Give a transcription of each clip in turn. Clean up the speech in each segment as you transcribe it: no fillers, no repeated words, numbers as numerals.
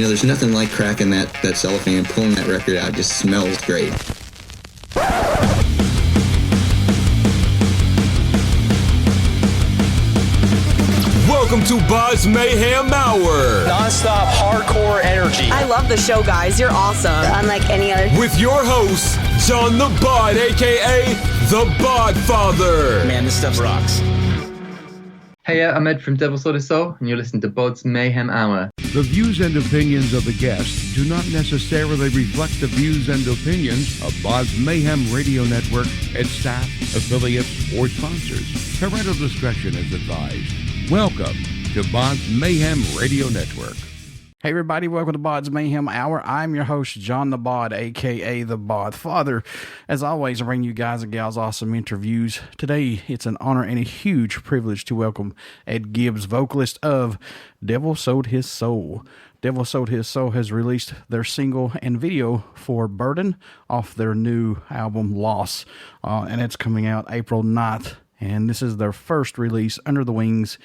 there's nothing like cracking that cellophane and pulling that record out. It just smells great. Welcome to BODS Mayhem Hour. Non-stop hardcore energy. I love the show, guys. You're awesome. Unlike any other. With your host, John the Bod, a.k.a. the Bod Father. Man, this stuff rocks. Hey, I'm Ed from Devil Sword of Soul, and you're listening to BODS Mayhem Hour. The views and opinions of the guests do not necessarily reflect the views and opinions of BODS Mayhem Radio Network, its staff, affiliates, or sponsors. Parental discretion is advised. Welcome to BODS Mayhem Radio Network. Hey everybody, welcome to BODS Mayhem Hour. I'm your host, John the Bod, aka the Bod Father. As always, I bring you guys and gals awesome interviews. Today, it's an honor and a huge privilege to welcome Ed Gibbs, vocalist of Devil Sold His Soul. Devil Sold His Soul has released their single and video for Burden off their new album, Loss, and it's coming out April 9th. And this is their first release under the wings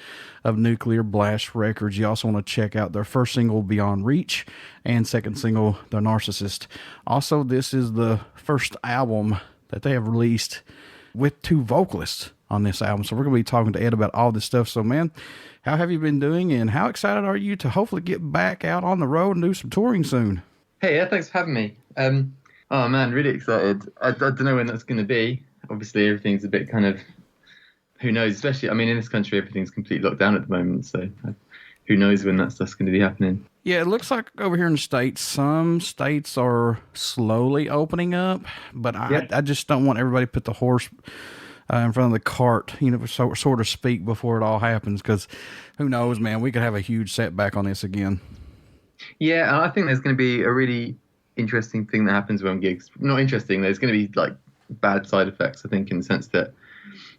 of Nuclear Blast Records. You also want to check out their first single, Beyond Reach, and second single, The Narcissist. Also, this is the first album that they have released with two vocalists on this album. So we're going to be talking to Ed about all this stuff. So, man, how have you been doing, and how excited are you to hopefully get back out on the road and do some touring soon? Hey, yeah, thanks for having me. Oh, man, really excited. I don't know when that's going to be. Obviously, everything's a bit kind of... Who knows? Especially, I mean, in this country, everything's completely locked down at the moment. So who knows when that stuff's going to be happening? Yeah, it looks like over here in the States, some states are slowly opening up. But I just don't want everybody to put the horse in front of the cart, so to speak, before it all happens. Because who knows, man, we could have a huge setback on this again. Yeah, and I think there's going to be a really interesting thing that happens when gigs. Not interesting, there's going to be like bad side effects, I think, in the sense that,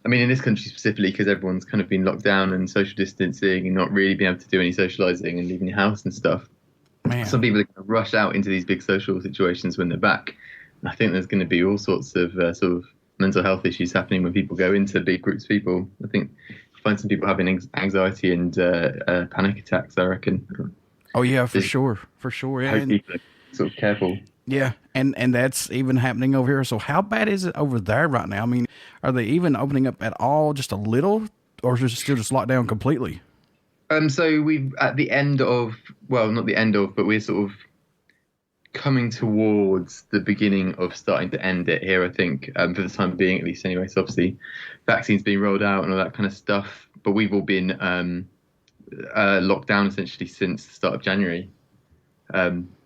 I mean, in this country specifically, because everyone's kind of been locked down and social distancing and not really being able to do any socializing and leaving your house and stuff. Man. Some people are going to rush out into these big social situations when they're back. And I think there's going to be all sorts of sort of mental health issues happening when people go into big groups of people. I think you find some people having anxiety and panic attacks, I reckon. Oh, yeah, for sure. For sure. Yeah. I hope people are sort of careful. Yeah, and that's even happening over here. So how bad is it over there right now? I mean, are they even opening up at all, just a little, or is it still just locked down completely? So we've at the end of, well, not the end of, but we're sort of coming towards the beginning of starting to end it here, I think, for the time being at least anyway. So obviously vaccines being rolled out and all that kind of stuff, but we've all been locked down essentially since the start of January.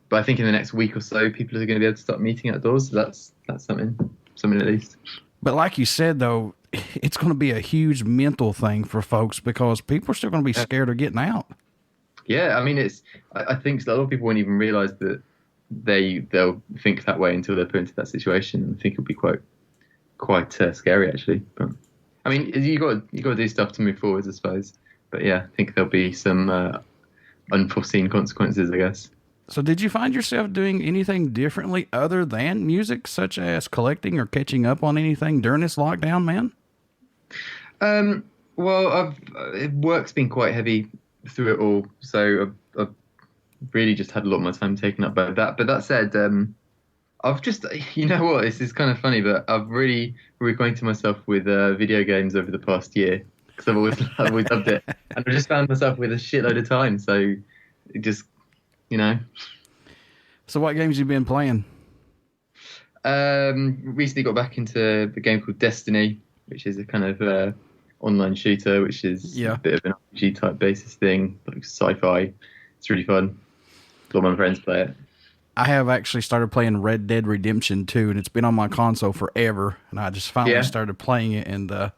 But I think in the next week or so, people are going to be able to start meeting outdoors. So that's something at least. But like you said, though, it's going to be a huge mental thing for folks because people are still going to be scared of getting out. Yeah, I mean, I think a lot of people won't even realize that they'll think that way until they're put into that situation. And I think it'll be quite scary, actually. But I mean, you got to do stuff to move forwards, I suppose. But yeah, I think there'll be some unforeseen consequences, I guess. So did you find yourself doing anything differently other than music, such as collecting or catching up on anything during this lockdown, man? Well, work's been quite heavy through it all, so I've really just had a lot of my time taken up by that. But that said, I've just, you know what, this is kind of funny, but I've really reacquainted myself with video games over the past year, because I've always loved it. And I just found myself with a shitload of time, so it just... So what games have you been playing? Recently got back into the game called Destiny, which is a kind of online shooter, which is a bit of an RPG type basis thing, like sci-fi. It's really fun. A lot of my friends play it. I have actually started playing Red Dead Redemption 2, and it's been on my console forever, and I just finally started playing it, and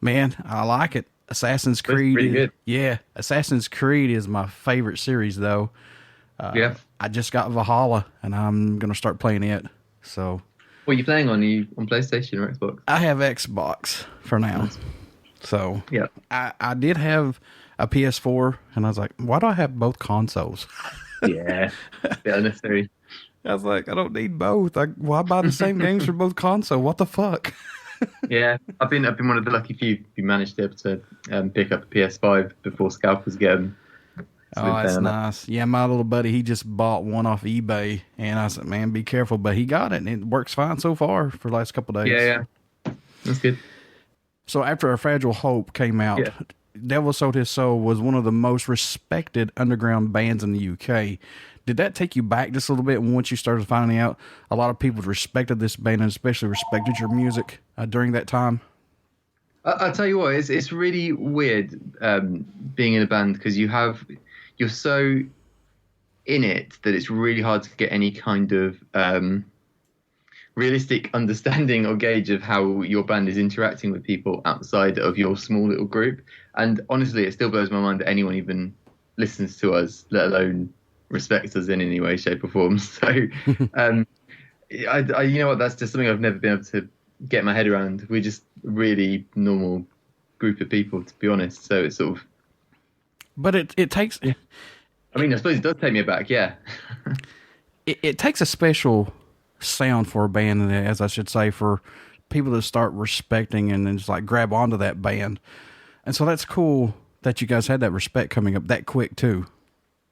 man, I like it. Assassin's Creed. Pretty good. Yeah, Assassin's Creed is my favorite series, though. I just got Valhalla, and I'm going to start playing it. So, what are you playing on? Are you on PlayStation or Xbox? I have Xbox for now. Nice. So, yeah, I did have a PS4, and I was like, why do I have both consoles? Yeah, unnecessary. I was like, I don't need both. Why buy the same games for both consoles? What the fuck? Yeah, I've been one of the lucky few who managed to be able to pick up a PS5 before scalpers get them. So oh, that's nice. Yeah, my little buddy, he just bought one off eBay, and I said, man, be careful. But he got it, and it works fine so far for the last couple of days. Yeah. That's good. So after A Fragile Hope came out, Devil Sold His Soul was one of the most respected underground bands in the UK. Did that take you back just a little bit once you started finding out a lot of people respected this band and especially respected your music during that time? I'll tell you what, it's really weird being in a band because you're so in it that it's really hard to get any kind of realistic understanding or gauge of how your band is interacting with people outside of your small little group. And honestly, it still blows my mind that anyone even listens to us, let alone respects us in any way, shape or form. So, I you know what, that's just something I've never been able to get my head around. We're just a really normal group of people, to be honest. So it's sort of... But it takes... I mean, I suppose it does take me aback, yeah. it takes a special sound for a band, as I should say, for people to start respecting and then just like grab onto that band. And so that's cool that you guys had that respect coming up that quick too.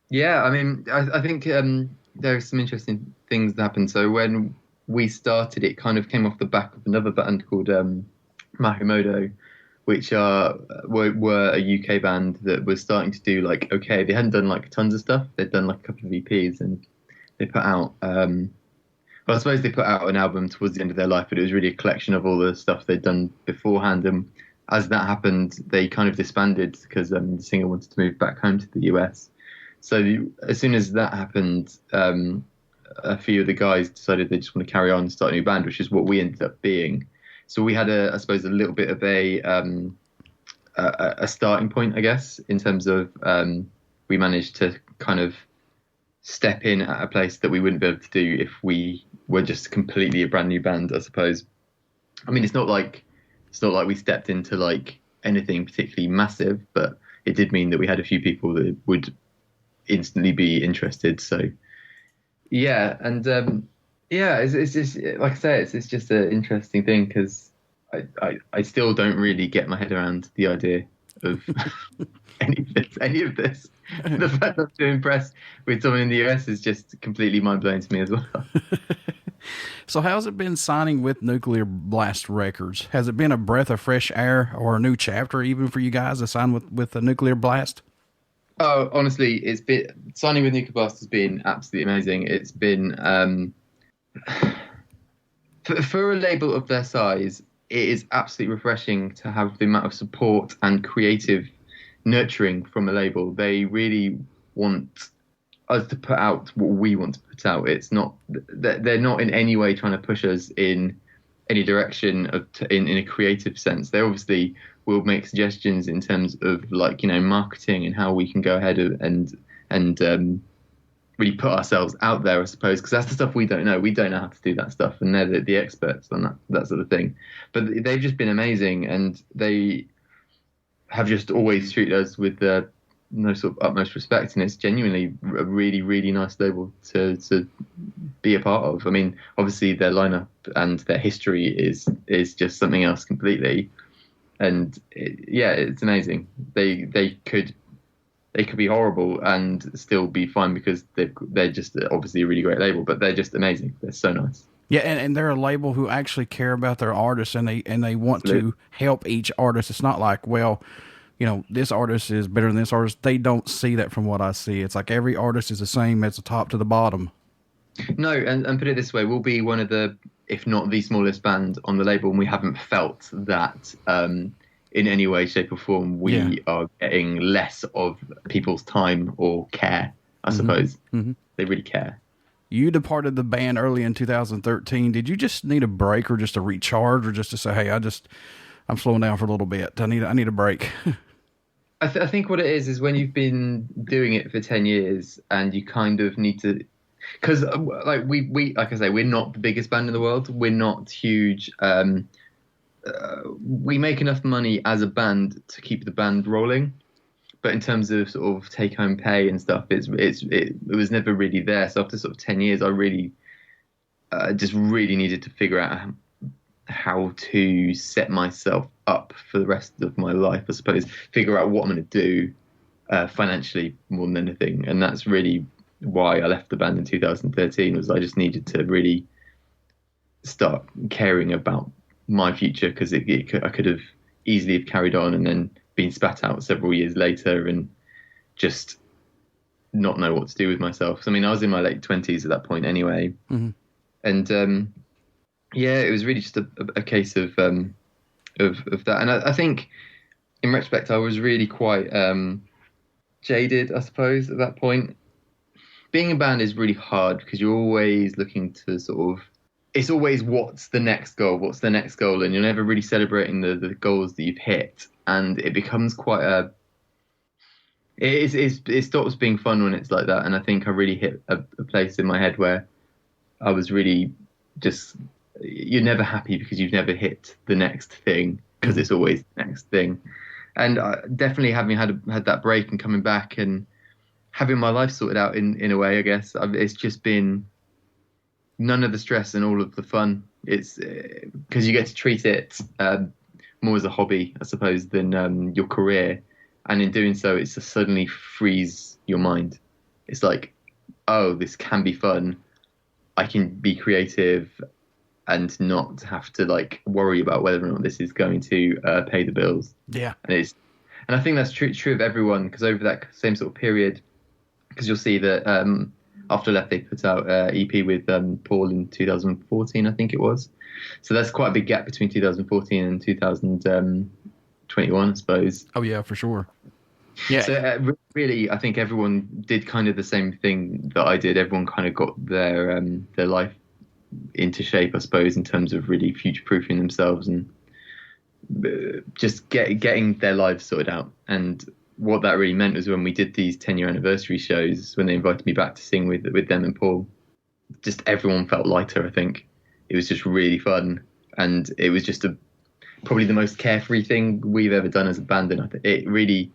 Yeah, I mean, I think there are some interesting things that happened. So when we started, it kind of came off the back of another band called Mahimodo, which were a UK band that was starting to do like, okay, they hadn't done like tons of stuff. They'd done like a couple of EPs and they put out, well, I suppose they put out an album towards the end of their life, but it was really a collection of all the stuff they'd done beforehand. And as that happened, they kind of disbanded because the singer wanted to move back home to the US. So as soon as that happened, a few of the guys decided they just want to carry on and start a new band, which is what we ended up being. So we had, I suppose, a little bit of a starting point, I guess, in terms of we managed to kind of step in at a place that we wouldn't be able to do if we were just completely a brand new band, I suppose. I mean, it's not like we stepped into like anything particularly massive, but it did mean that we had a few people that would instantly be interested. So yeah, and it's just like I say, it's just an interesting thing because I still don't really get my head around the idea of any of this. The fact that I'm so impressed with someone in the US is just completely mind blowing to me as well. So how's it been signing with Nuclear Blast Records? Has it been a breath of fresh air or a new chapter even for you guys to sign with the Nuclear Blast? Oh, honestly, it's been signing with Nuclear Blast has been absolutely amazing. It's been for a label of their size, it is absolutely refreshing to have the amount of support and creative nurturing from a label. They really want us to put out what we want to put out. It's not, they're not in any way trying to push us in any direction in a creative sense. They obviously will make suggestions in terms of like, you know, marketing and how we can go ahead and really put ourselves out there, I suppose, because that's the stuff we don't know. We don't know how to do that stuff, and they're the experts on that sort of thing. But they've just been amazing, and they have just always treated us with no sort of utmost respect, and it's genuinely a really, really nice label to be a part of. I mean, obviously their lineup and their history is just something else completely, and it's amazing. They could be horrible and still be fine because they're just obviously a really great label, but they're just amazing. They're so nice. Yeah, and they're a label who actually care about their artists, and they want to help each artist. It's not like, well, you know, this artist is better than this artist. They don't see that from what I see. It's like every artist is the same as the top to the bottom. No, and put it this way, we'll be one of the, if not the smallest band on the label, and we haven't felt that in any way, shape or form we are getting less of people's time or care, I suppose. Mm-hmm. They really care. You departed the band early in 2013. Did you just need a break or just a recharge or just to say, hey, I'm slowing down for a little bit. I need a break. I think what it is when you've been doing it for 10 years and you kind of need to, because like we like I say, we're not the biggest band in the world. We're not huge. We make enough money as a band to keep the band rolling, but in terms of sort of take home pay and stuff, it was never really there. So after sort of 10 years, I really just really needed to figure out how to set myself up for the rest of my life, I suppose, figure out what I'm going to do financially more than anything. And that's really why I left the band in 2013, was I just needed to really start caring about my future, because I could have easily have carried on and then been spat out several years later and just not know what to do with myself. So, I mean, I was in my late 20s at that point anyway. Mm-hmm. And yeah, it was really just a case of that. And I think in retrospect, I was really quite jaded, I suppose, at that point. Being a band is really hard because you're always looking to sort of, it's always what's the next goal, and you're never really celebrating the goals that you've hit. And it becomes quite it stops being fun when it's like that. And I think I really hit a place in my head where I was really just, you're never happy because you've never hit the next thing, because it's always the next thing. And definitely having had that break and coming back and having my life sorted out in a way, I guess, it's just been none of the stress and all of the fun. It's because you get to treat it more as a hobby, I suppose, than your career. And in doing so, it's just suddenly frees your mind. It's like, oh, this can be fun. I can be creative and not have to like worry about whether or not this is going to pay the bills. Yeah. And I think that's true of everyone, because over that same sort of period, because you'll see that after Left, they put out an EP with Paul in 2014, I think it was. So that's quite a big gap between 2014 and 2021, I suppose. Oh, yeah, for sure. Yeah. So really, I think everyone did kind of the same thing that I did. Everyone kind of got their life into shape, I suppose, in terms of really future-proofing themselves and just getting their lives sorted out. And what that really meant was when we did these 10-year anniversary shows, when they invited me back to sing with them and Paul, just everyone felt lighter, I think. It was just really fun. And it was just probably the most carefree thing we've ever done as a band. And I think it really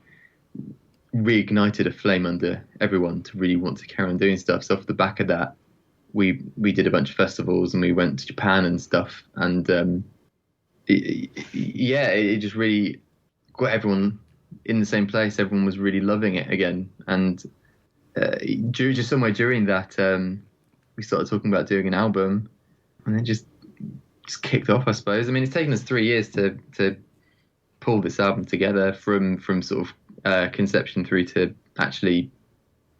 reignited a flame under everyone to really want to carry on doing stuff. So off the back of that, we did a bunch of festivals and we went to Japan and stuff. And it just really got everyone in the same place. Everyone was really loving it again. And just somewhere during that, we started talking about doing an album, and then just kicked off, I suppose. I mean, it's taken us 3 years to pull this album together from sort of conception through to actually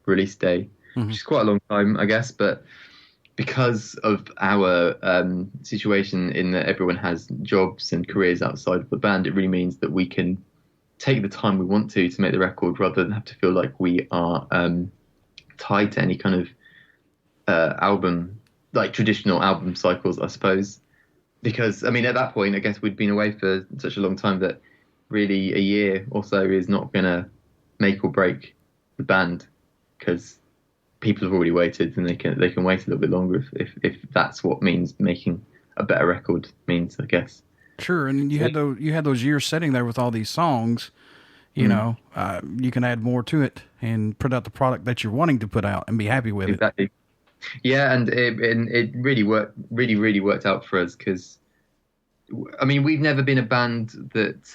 release day, which is quite a long time, I guess. But because of our situation in that everyone has jobs and careers outside of the band, it really means that we can take the time we want to make the record, rather than have to feel like we are tied to any kind of album, like traditional album cycles, I suppose. Because, I mean, at that point, I guess we'd been away for such a long time that really a year or so is not going to make or break the band, because people have already waited, and they can wait a little bit longer if that's what means making a better record means, I guess. Sure, and you had those years sitting there with all these songs. You know, you can add more to it and put out the product that you're wanting to put out and be happy with it. Yeah, and it really worked. Really worked out for us, because, I mean, we've never been a band that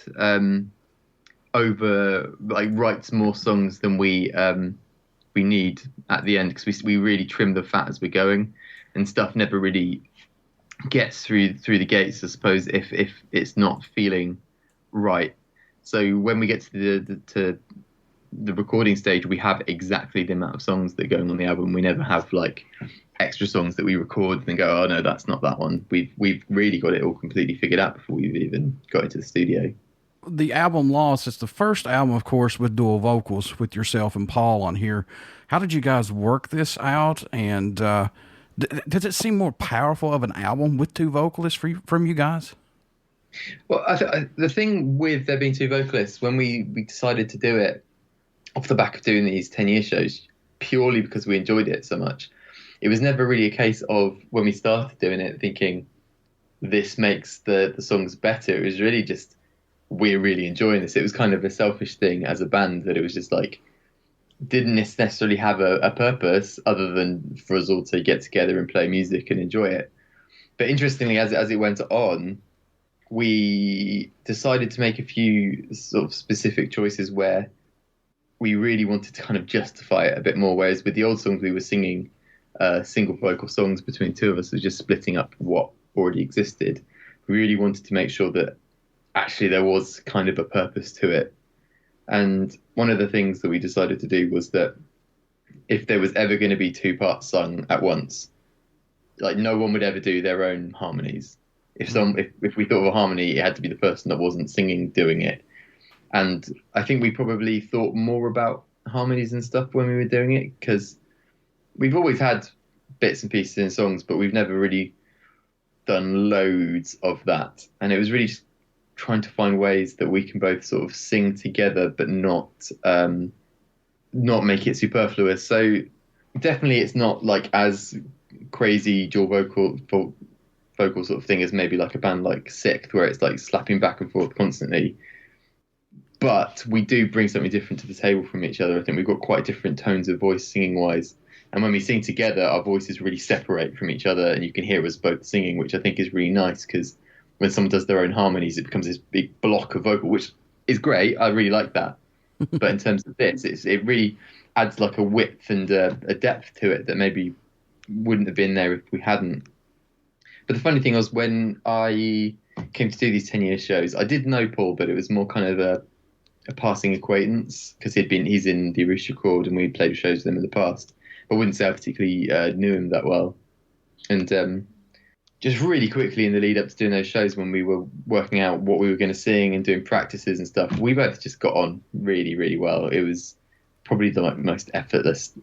writes more songs than we need at the end, because we really trim the fat as we're going, and stuff never really gets through the gates, I suppose, if it's not feeling right. So when we get to the recording stage, we have exactly the amount of songs that are going on the album. We never have like extra songs that we record and go, oh no, that's not that one. We've really got it all completely figured out before we've even got into the studio. The album Lost is the first album, of course, with dual vocals with yourself and Paul on here. How did you guys work this out? And does it seem more powerful of an album with two vocalists from you guys? Well, the thing with there being two vocalists, when we decided to do it off the back of doing these 10-year shows, purely because we enjoyed it so much, it was never really a case of, when we started doing it, thinking this makes the songs better. It was really just, we're really enjoying this. It was kind of a selfish thing as a band, that it was just like, didn't necessarily have a purpose other than for us all to get together and play music and enjoy it. But interestingly, as it went on, we decided to make a few sort of specific choices where we really wanted to kind of justify it a bit more. Whereas with the old songs, we were singing single vocal songs between two of us, so just splitting up what already existed. We really wanted to make sure that actually there was kind of a purpose to it. And one of the things that we decided to do was that if there was ever going to be two parts sung at once, like no one would ever do their own harmonies. If we thought of a harmony, it had to be the person that wasn't singing doing it. And I think we probably thought more about harmonies and stuff when we were doing it, because we've always had bits and pieces in songs, but we've never really done loads of that. And it was really just trying to find ways that we can both sort of sing together, but not make it superfluous. So definitely it's not like as crazy dual vocal sort of thing as maybe like a band like Sixth, where it's like slapping back and forth constantly. But we do bring something different to the table from each other. I think we've got quite different tones of voice singing wise. And when we sing together, our voices really separate from each other, and you can hear us both singing, which I think is really nice, because when someone does their own harmonies, it becomes this big block of vocal, which is great. I really like that. But in terms of this, it really adds like a width and a depth to it that maybe wouldn't have been there if we hadn't. But the funny thing was, when I came to do these 10-year shows, I did know Paul, but it was more kind of a passing acquaintance, because he's in the Arusha Chord and we played shows with him in the past. I wouldn't say I particularly knew him that well. And just really quickly in the lead up to doing those shows, when we were working out what we were going to sing and doing practices and stuff, we both just got on really, really well. It was probably the most effortless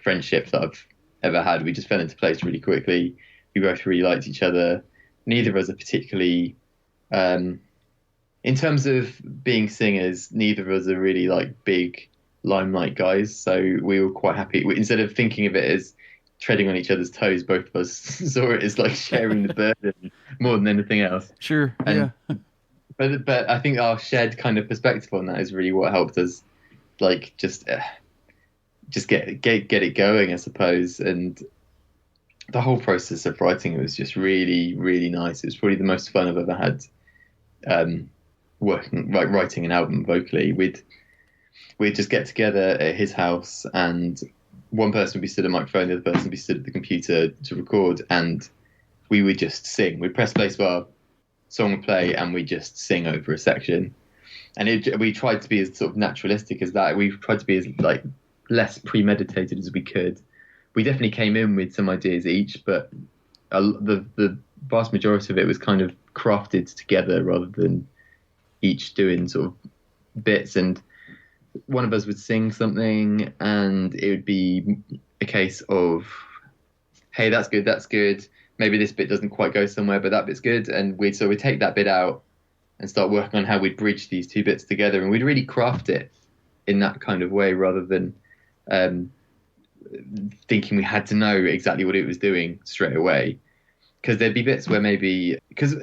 friendship that I've ever had. We just fell into place really quickly. We both really liked each other. Neither of us are particularly, in terms of being singers, neither of us are really big limelight guys. So we were quite happy. Instead of thinking of it as treading on each other's toes, both of us saw it as sharing the burden more than anything else. Sure. Yeah. But I think our shared kind of perspective on that is really what helped us, just get it going, I suppose. And the whole process of writing it was just really, really nice. It was probably the most fun I've ever had writing an album vocally. We'd just get together at his house, and one person would be stood at a microphone, the other person would be stood at the computer to record, and we would just sing. We'd press play so our song would play, and we'd just sing over a section. And we tried to be as sort of naturalistic as that. We tried to be as less premeditated as we could. We definitely came in with some ideas each, but the vast majority of it was kind of crafted together rather than each doing sort of bits. And one of us would sing something, and it would be a case of, hey, that's good. Maybe this bit doesn't quite go somewhere, but that bit's good. And we'd take that bit out and start working on how we'd bridge these two bits together. And we'd really craft it in that kind of way, rather than thinking we had to know exactly what it was doing straight away. Because there'd be bits where because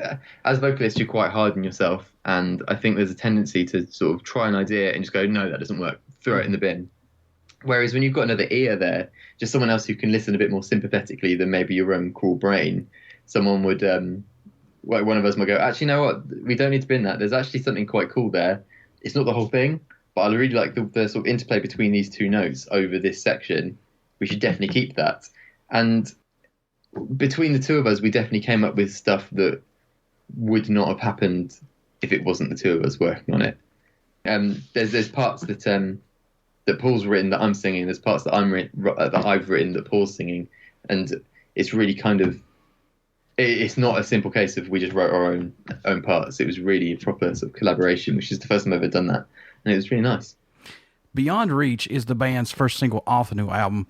as vocalists, you're quite hard on yourself. And I think there's a tendency to sort of try an idea and just go, no, that doesn't work, throw it in the bin. Whereas when you've got another ear there, just someone else who can listen a bit more sympathetically than maybe your own cruel brain, someone would, one of us might go, actually, you know what, we don't need to bin that. There's actually something quite cool there. It's not the whole thing, but I really like the sort of interplay between these two notes over this section. We should definitely keep that. And between the two of us, we definitely came up with stuff that would not have happened if it wasn't the two of us working on it. There's parts that Paul's written that I'm singing. There's parts that I've written that Paul's singing, and it's really kind of, it's not a simple case of we just wrote our own parts. It was really a proper sort of collaboration, which is the first time I've ever done that, and it was really nice. Beyond Reach is the band's first single off the new album.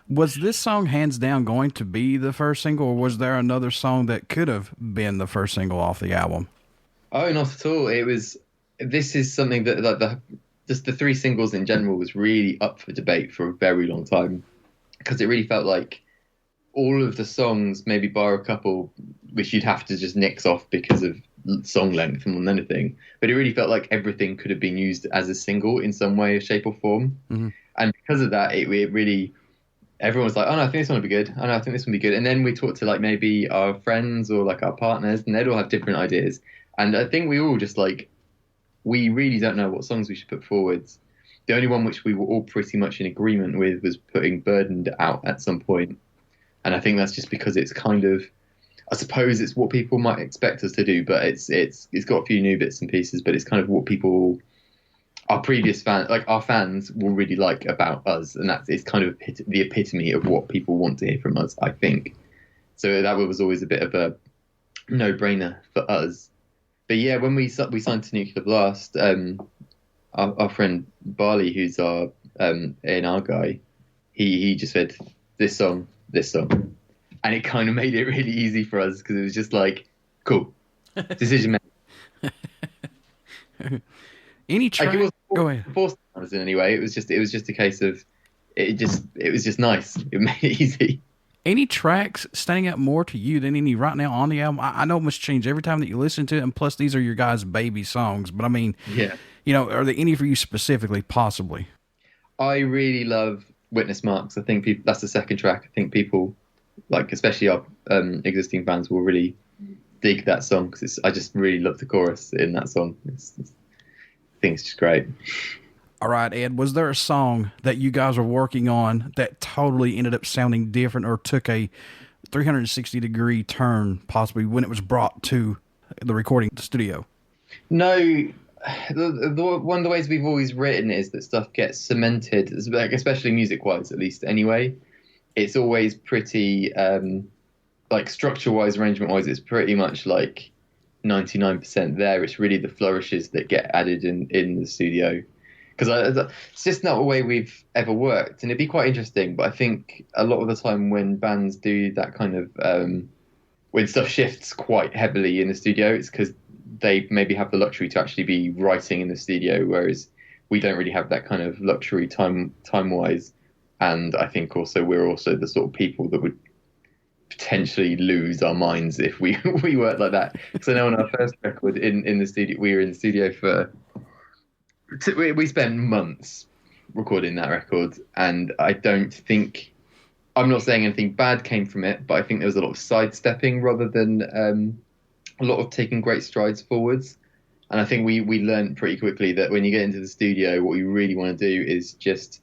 Was this song hands down going to be the first single, or was there another song that could have been the first single off the album? Oh, not at all. This is something that just the three singles in general was really up for debate for a very long time, because it really felt like all of the songs, maybe bar a couple, which you'd have to just nix off because of song length more than anything, but it really felt like everything could have been used as a single in some way, shape or form. Mm-hmm. And because of that, it really, everyone was like, oh no, I think this one will be good. Oh no, I think this one will be good. And then we talked to maybe our friends or our partners, and they'd all have different ideas. And I think we all just we really don't know what songs we should put forwards. The only one which we were all pretty much in agreement with was putting Burdened out at some point. And I think that's just because it's kind of, I suppose it's what people might expect us to do, but it's got a few new bits and pieces, but it's kind of what people, our previous fans, like our fans will really like about us. And it's kind of the epitome of what people want to hear from us, I think. So that was always a bit of a no-brainer for us. But yeah, when we signed to Nuclear Blast, our friend Barley, who's our A&R guy, he just said, this song, and it kind of made it really easy for us because it was just like, cool, decision made. Any track? Like, Go ahead. Forced us in any way. It was just a case of it was just nice. It made it easy. Any tracks standing out more to you than any right now on the album? I know it must change every time that you listen to it, and plus these are your guys' baby songs. But I mean, yeah, are there any for you specifically, possibly? I really love Witness Marks. I think that's the second track. I think people, like especially our existing fans, will really dig that song because I just really love the chorus in that song. I think it's just great. All right, Ed, was there a song that you guys were working on that totally ended up sounding different or took a 360-degree turn, possibly, when it was brought to the recording studio? No. One of the ways we've always written is that stuff gets cemented, especially music-wise, at least, anyway. It's always pretty, like, structure-wise, arrangement-wise, it's pretty much, like, 99% there. It's really the flourishes that get added in the studio. Because it's just not a way we've ever worked. And it'd be quite interesting, but I think a lot of the time when bands do that kind of, when stuff shifts quite heavily in the studio, it's because they maybe have the luxury to actually be writing in the studio, whereas we don't really have that kind of luxury time-wise. And I think also we're also the sort of people that would potentially lose our minds if we worked like that. Because I know on our first record in the studio, we were in the studio we spent months recording that record, and I don't think, I'm not saying anything bad came from it, but I think there was a lot of sidestepping rather than a lot of taking great strides forwards. And I think we learned pretty quickly that when you get into the studio, what you really want to do is just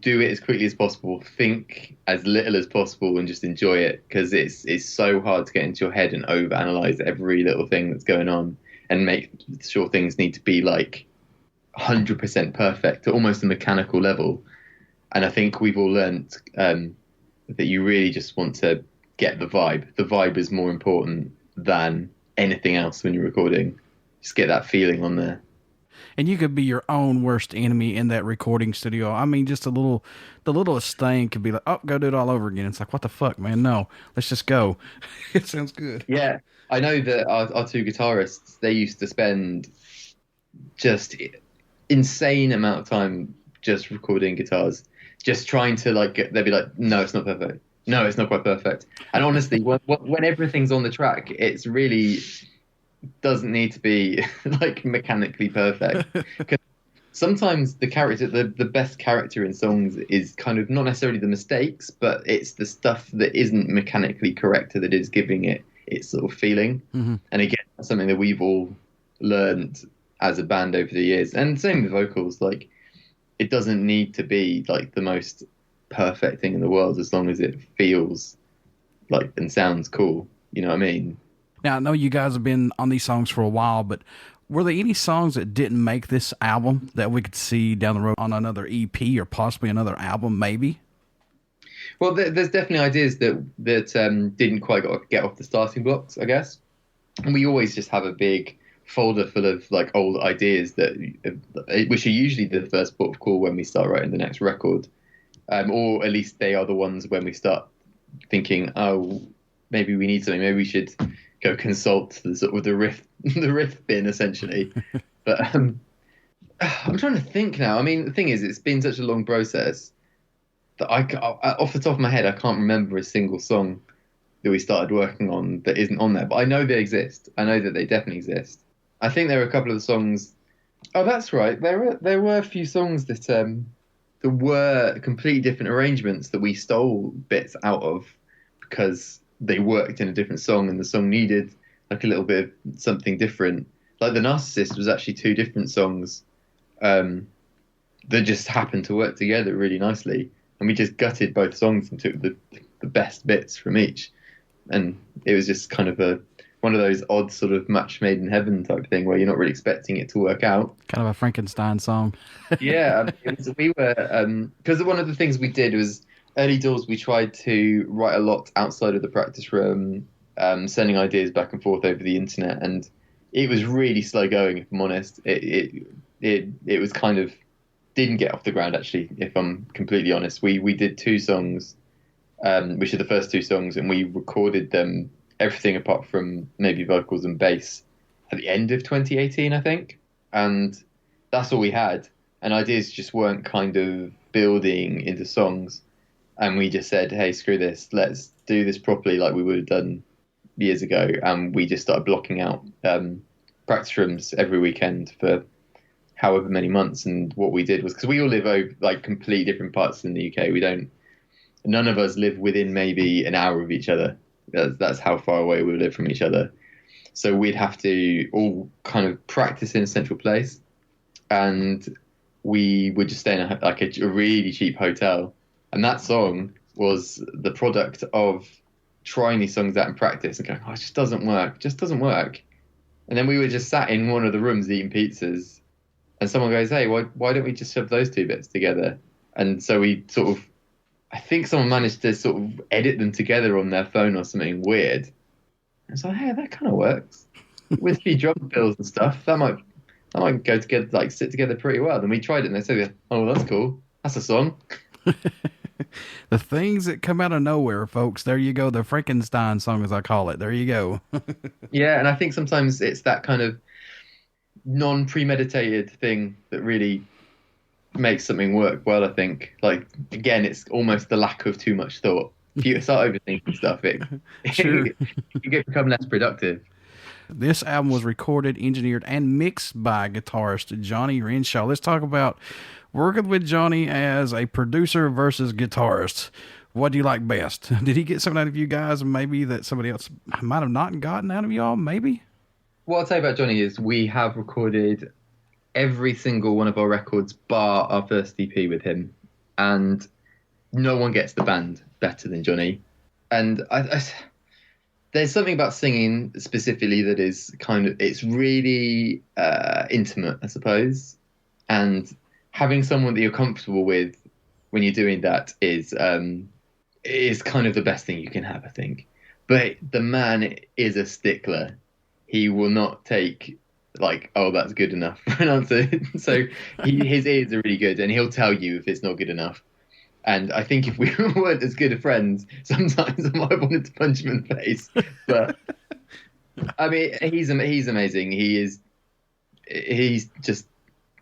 do it as quickly as possible, think as little as possible, and just enjoy it, because it's so hard to get into your head and overanalyze every little thing that's going on and make sure things need to be like 100% perfect, almost a mechanical level. And I think we've all learned that you really just want to get the vibe. The vibe is more important than anything else when you're recording. Just get that feeling on there. And you could be your own worst enemy in that recording studio. I mean, just the littlest thing could be like, oh, go do it all over again. It's like, what the fuck, man? No, let's just go. It sounds good. Yeah. I know that our two guitarists, they used to spend just insane amount of time just recording guitars, just trying to they'd be like, no, it's not perfect. No, it's not quite perfect. And honestly, when everything's on the track, it's really doesn't need to be like mechanically perfect. Because sometimes the best character in songs is kind of not necessarily the mistakes, but it's the stuff that isn't mechanically correct that is giving it its sort of feeling. Mm-hmm. And again, that's something that we've all learned as a band over the years. And same with vocals, like it doesn't need to be like the most perfect thing in the world as long as it feels like and sounds cool. You know what I mean? Now, I know you guys have been on these songs for a while, but were there any songs that didn't make this album that we could see down the road on another EP or possibly another album, maybe? Well, there's definitely ideas that didn't quite get off the starting blocks, I guess. And we always just have a big folder full of like old ideas which are usually the first port of call when we start writing the next record, or at least they are the ones when we start thinking, oh, maybe we need something, maybe we should go consult the sort of the riff bin essentially. But I'm trying to think now. I mean, the thing is, it's been such a long process that off the top of my head I can't remember a single song that we started working on that isn't on there, but I know they exist. I know that they definitely exist. I think there are a couple of the songs. Oh, that's right. There were a few songs that were completely different arrangements that we stole bits out of because they worked in a different song and the song needed like a little bit of something different. Like The Narcissist was actually two different songs that just happened to work together really nicely. And we just gutted both songs and took the best bits from each. And it was just kind of one of those odd sort of match made in heaven type thing where you're not really expecting it to work out. Kind of a Frankenstein song. Yeah, we were, because one of the things we did was early doors, we tried to write a lot outside of the practice room, sending ideas back and forth over the internet. And it was really slow going, if I'm honest. It was kind of, didn't get off the ground, actually, if I'm completely honest. We did 2 songs, which are the first 2 songs, and we recorded them, everything apart from maybe vocals and bass, at the end of 2018, I think. And that's all we had. And ideas just weren't kind of building into songs. And we just said, hey, screw this. Let's do this properly like we would have done years ago. And we just started blocking out practice rooms every weekend for however many months. And what we did was, because we all live over like completely different parts in the UK. None of us live within maybe an hour of each other. That's how far away we live from each other. So we'd have to all kind of practice in a central place. And we would just stay in a really cheap hotel. And that song was the product of trying these songs out in practice and going, oh, it just doesn't work. And then we were just sat in one of the rooms eating pizzas. And someone goes, hey, why don't we just shove those 2 bits together? And so we sort of, I think someone managed to sort of edit them together on their phone or something weird. And so, hey, that kind of works. With a few drum fills and stuff, that might go together, like sit together pretty well. And we tried it and they said, oh, well, that's cool. That's a song. The things that come out of nowhere, folks. There you go. The Frankenstein song, as I call it. There you go. Yeah, and I think sometimes it's that kind of non-premeditated thing that really makes something work well, I think. Like, again, it's almost the lack of too much thought. If you start overthinking stuff, Sure. you become less productive. This album was recorded, engineered, and mixed by guitarist Jonny Renshaw. Let's talk about working with Jonny as a producer versus guitarist. What do you like best? Did he get something out of you guys maybe that somebody else might have not gotten out of y'all, maybe? What I'll tell you about Jonny is we have recorded every single one of our records bar our first EP with him. And no one gets the band better than Jonny. And there's something about singing specifically that is it's really intimate, I suppose. And having someone that you're comfortable with when you're doing that is kind of the best thing you can have, I think. But the man is a stickler. He will not take like, oh, that's good enough for an answer. So his ears are really good and he'll tell you if it's not good enough. And I think if we weren't as good of friends, sometimes I might have wanted to punch him in the face. But I mean, he's amazing. He's just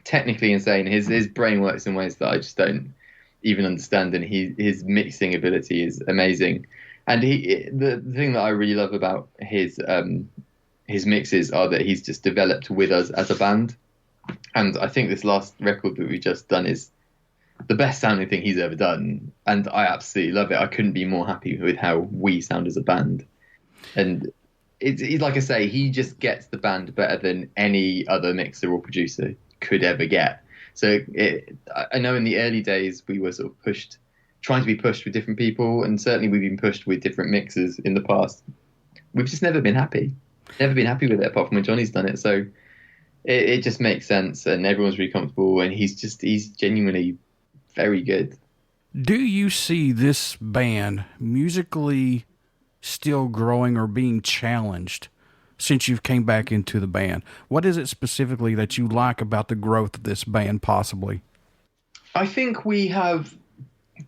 technically insane. His brain works in ways that I just don't even understand. And his mixing ability is amazing. And the thing that I really love about his mixes are that he's just developed with us as a band. And I think this last record that we've just done is the best sounding thing he's ever done. And I absolutely love it. I couldn't be more happy with how we sound as a band. And it's like I say, he just gets the band better than any other mixer or producer could ever get. So I know in the early days we were sort of trying to be pushed with different people. And certainly we've been pushed with different mixers in the past. We've just never been happy. Never been happy with it apart from when Jonny's done it. So it just makes sense and everyone's really comfortable and he's genuinely very good. Do you see this band musically still growing or being challenged since you've came back into the band? What is it specifically that you like about the growth of this band possibly? I think we have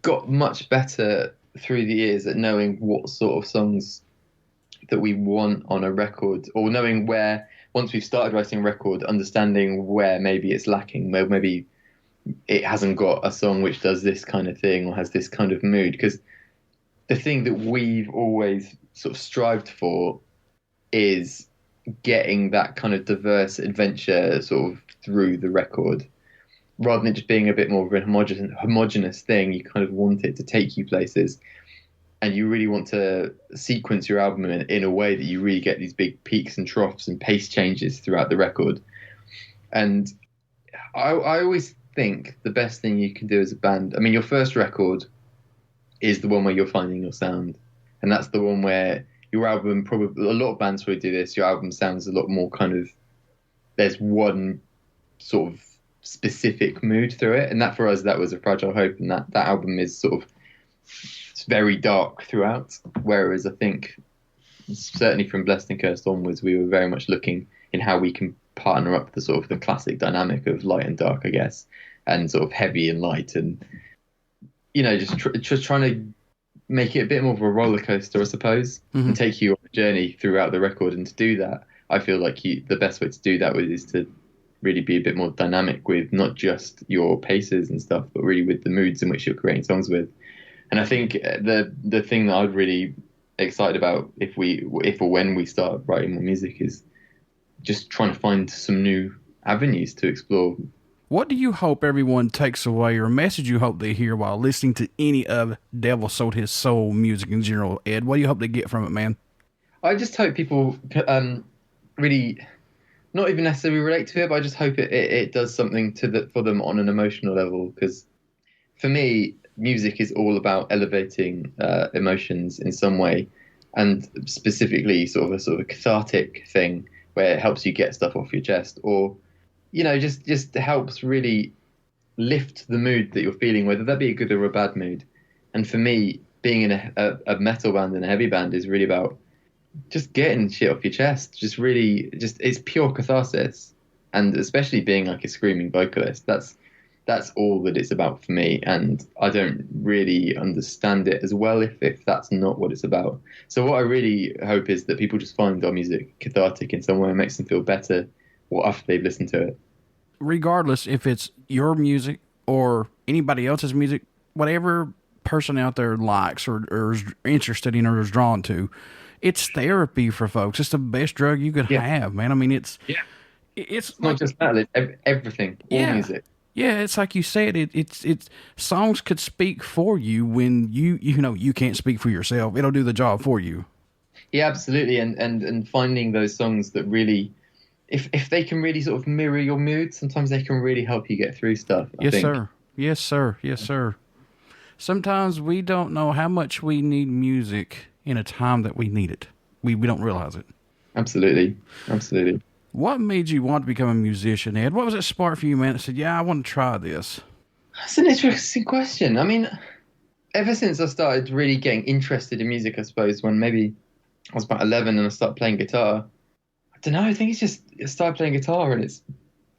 got much better through the years at knowing what sort of songs that we want on a record, or knowing where, once we've started writing a record, understanding where maybe it's lacking, where maybe it hasn't got a song which does this kind of thing or has this kind of mood. Because the thing that we've always sort of strived for is getting that kind of diverse adventure sort of through the record. Rather than it just being a bit more of a homogenous thing, you kind of want it to take you places. And you really want to sequence your album in a way that you really get these big peaks and troughs and pace changes throughout the record. And I always think the best thing you can do as a band, I mean, your first record is the one where you're finding your sound. And that's the one where your album, probably, a lot of bands will do this, your album sounds a lot more kind of, there's one sort of specific mood through it. And that for us, that was A Fragile Hope. And that album is sort of, it's very dark throughout. Whereas I think, certainly from Blessed and Cursed onwards, we were very much looking in how we can partner up the sort of the classic dynamic of light and dark, I guess, and sort of heavy and light, and just trying to make it a bit more of a roller coaster, I suppose, and take you on a journey throughout the record. And to do that, I feel like the best way to do that is to really be a bit more dynamic with not just your paces and stuff, but really with the moods in which you're creating songs with. And I think the thing that I'd really excited about if or when we start writing more music is just trying to find some new avenues to explore. What do you hope everyone takes away, or a message you hope they hear while listening to any of Devil Sold His Soul music in general, Ed? What do you hope they get from it, man? I just hope people really not even necessarily relate to it, but I just hope it does something for them on an emotional level. Because for me, music is all about elevating emotions in some way, and specifically sort of a cathartic thing where it helps you get stuff off your chest, or just helps really lift the mood that you're feeling, whether that be a good or a bad mood. And for me, being in a metal band and a heavy band is really about just getting shit off your chest. It's pure catharsis. And especially being like a screaming vocalist, that's all that it's about for me. And I don't really understand it as well if that's not what it's about. So what I really hope is that people just find our music cathartic in some way and makes them feel better after they've listened to it. Regardless if it's your music or anybody else's music, whatever person out there likes or is interested in or is drawn to, it's therapy for folks. It's the best drug you could have, man. I mean, it's not just that, it's everything, all music. Yeah, it's like you said, it's songs could speak for you when you can't speak for yourself. It'll do the job for you. Yeah, absolutely. And finding those songs that really, if they can really sort of mirror your mood, sometimes they can really help you get through stuff. I think. Sir. Yes, sir. Yes, sir. Sometimes we don't know how much we need music in a time that we need it. We don't realize it. Absolutely. What made you want to become a musician, Ed? What was that spark for you, man, that said, yeah, I want to try this? That's an interesting question. I mean, ever since I started really getting interested in music, I suppose, when maybe I was about 11 and I started playing guitar, I don't know, I think I started playing guitar, and it's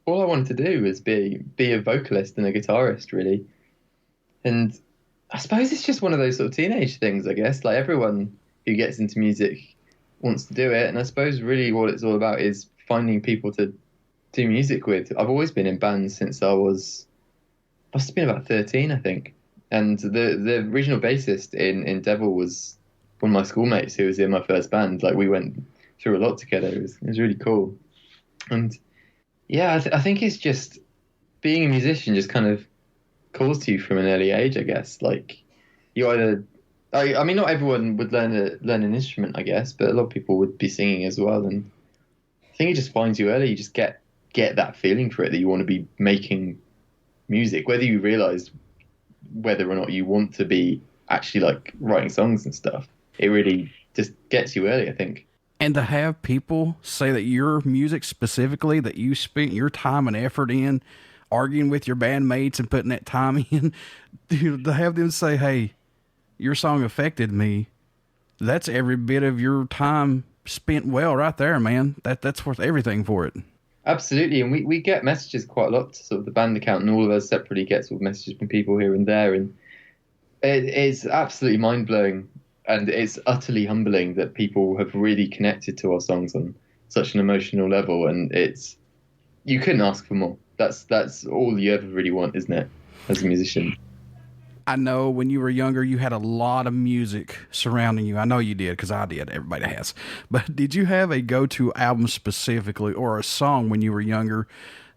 all I wanted to do was be a vocalist and a guitarist, really. And I suppose it's just one of those sort of teenage things, I guess. Like, everyone who gets into music wants to do it. And I suppose really what it's all about is finding people to do music with. I've always been in bands since I must have been about 13, I think. And the original bassist in Devil was one of my schoolmates who was in my first band. Like, we went through a lot together. It was really cool. And yeah, I think it's just being a musician just kind of calls to you from an early age, I guess. Like, you either, I mean, not everyone would learn an instrument, I guess, but a lot of people would be singing as well. And I think it just finds you early. You just get that feeling for it, that you want to be making music, whether you realize whether or not you want to be actually like writing songs and stuff. It really just gets you early, I think. And to have people say that your music specifically, that you spent your time and effort in, arguing with your bandmates and putting that time in, to have them say, hey, your song affected me, that's every bit of your time spent well right there, man. That's worth everything for it. Absolutely. And we get messages quite a lot to sort of the band account, and all of us separately get sort of messages from people here and there. And it's absolutely mind-blowing. And it's utterly humbling that people have really connected to our songs on such an emotional level. And you couldn't ask for more. That's all you ever really want, isn't it, as a musician? I know when you were younger, you had a lot of music surrounding you. I know you did, because I did. Everybody has. But did you have a go-to album specifically, or a song when you were younger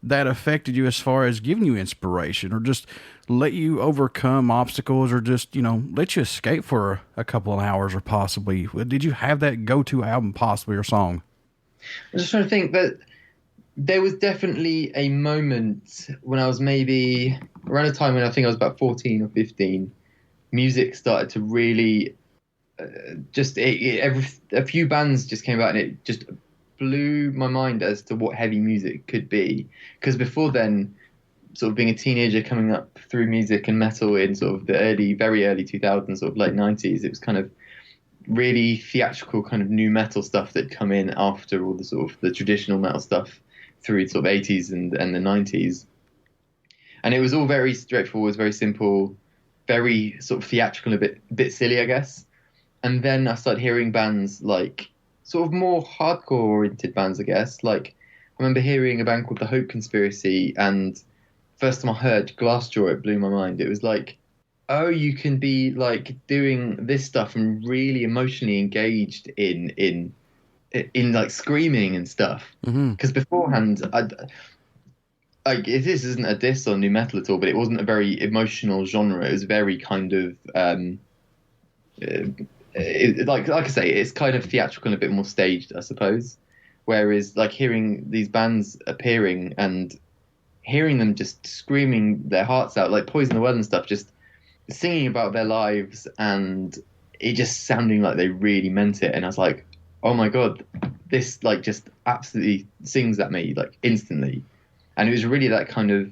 that affected you as far as giving you inspiration, or just let you overcome obstacles, or just, let you escape for a couple of hours, or possibly? Did you have that go-to album possibly, or song? I'm just trying to think that there was definitely a moment when I was maybe around a time when I think I was about 14 or 15. Music started to really a few bands just came out and it just blew my mind as to what heavy music could be. Because before then, sort of being a teenager coming up through music and metal in sort of the very early 2000s, sort of late 90s, it was kind of really theatrical kind of new metal stuff that come in after all the sort of the traditional metal stuff through sort of 80s and the 90s. And it was all very straightforward, very simple, very sort of theatrical, a bit silly, I guess. And then I started hearing bands like sort of more hardcore oriented bands, I guess. Like I remember hearing a band called The Hope Conspiracy, and first time I heard Glassjaw, it blew my mind. It was like, oh, you can be like doing this stuff and really emotionally engaged in like screaming and stuff. Because beforehand, this isn't a diss on nu metal at all, but it wasn't a very emotional genre. It was very kind of like I say, it's kind of theatrical and a bit more staged, I suppose. Whereas like hearing these bands appearing and hearing them just screaming their hearts out, like Poison the Well and stuff, just singing about their lives, and it just sounding like they really meant it. And I was like, oh my God, this like just absolutely sings at me like instantly. And it was really that kind of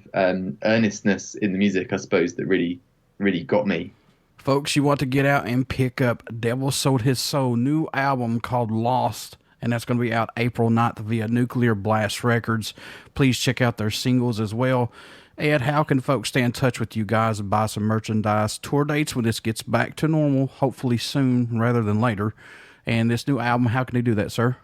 earnestness in the music, I suppose, that really, really got me. Folks, you want to get out and pick up Devil Sold His Soul new album called Lost, and that's going to be out April 9th via Nuclear Blast Records. Please check out their singles as well. Ed, how can folks stay in touch with you guys and buy some merchandise? Tour dates when this gets back to normal, hopefully soon rather than later. And this new album, how can they do that, sir?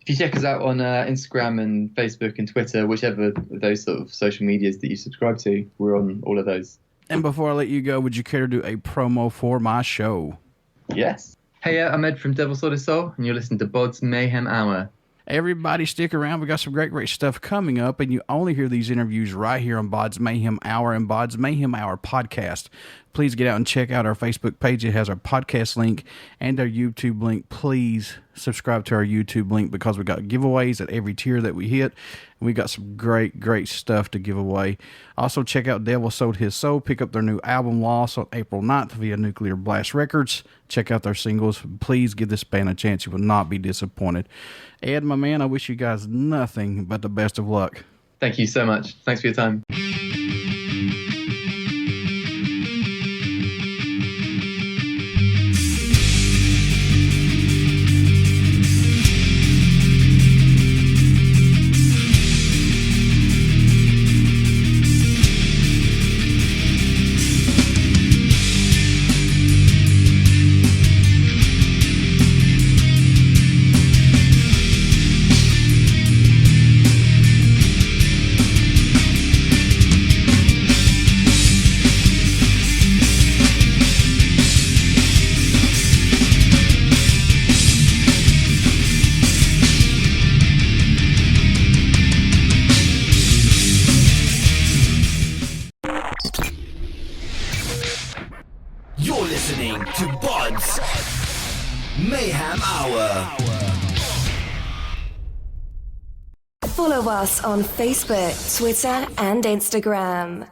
If you check us out on Instagram and Facebook and Twitter, whichever of those sort of social medias that you subscribe to, we're on all of those. And before I let you go, would you care to do a promo for my show? Yes. Hey, I'm Ed from Devil Sold His Soul, and you're listening to BODS Mayhem Hour. Everybody stick around. We got some great stuff coming up, and you only hear these interviews right here on BODS Mayhem Hour and BODS Mayhem Hour Podcast. Please get out and check out our Facebook page. It has our podcast link and our YouTube link. Please subscribe to our YouTube link because we got giveaways at every tier that we hit. And we got some great stuff to give away. Also, check out Devil Sold His Soul. Pick up their new album, Lost, on April 9th via Nuclear Blast Records. Check out their singles. Please give this band a chance. You will not be disappointed. Ed, my man, I wish you guys nothing but the best of luck. Thank you so much. Thanks for your time. You're listening to BODS Mayhem Hour. Follow us on Facebook, Twitter, and Instagram.